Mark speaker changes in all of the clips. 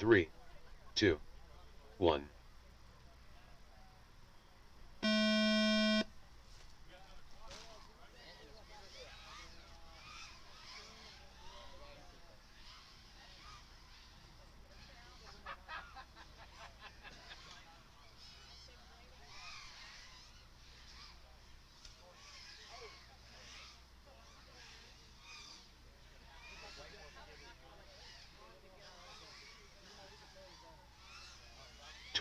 Speaker 1: 3, 2, 1.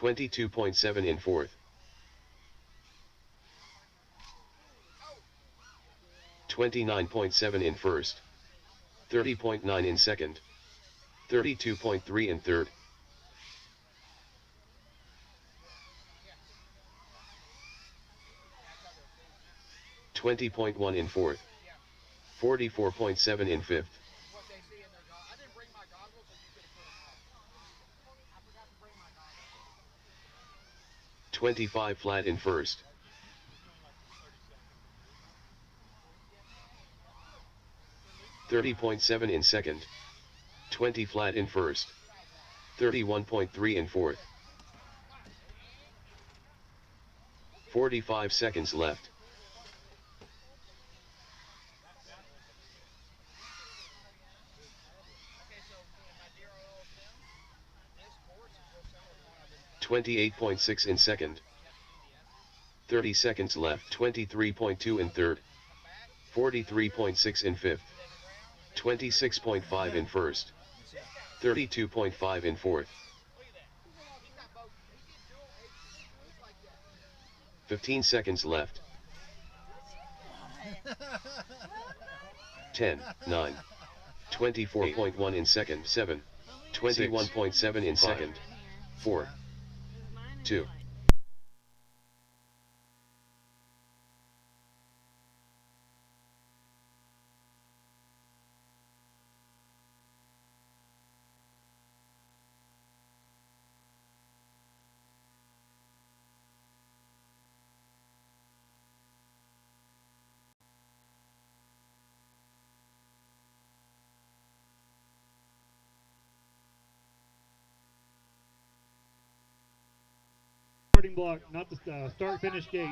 Speaker 1: $22.7 in fourth. 29.7 in first. 30.9 in second. 32.3 in third. 20.1 in fourth. 44.7 in fifth. 25 flat in first. 30.7 in second. 20 flat in first. 31.3 in fourth. 45 seconds left. $28.6 in second. 30 seconds left. 23.2 in third. 43.6 in fifth. 26.5 in first. 32.5 in fourth. 15 seconds left. 10, 9. 24.1 in second. 7. 21.7 in second. 4. 2.
Speaker 2: Block, not the start-finish gate.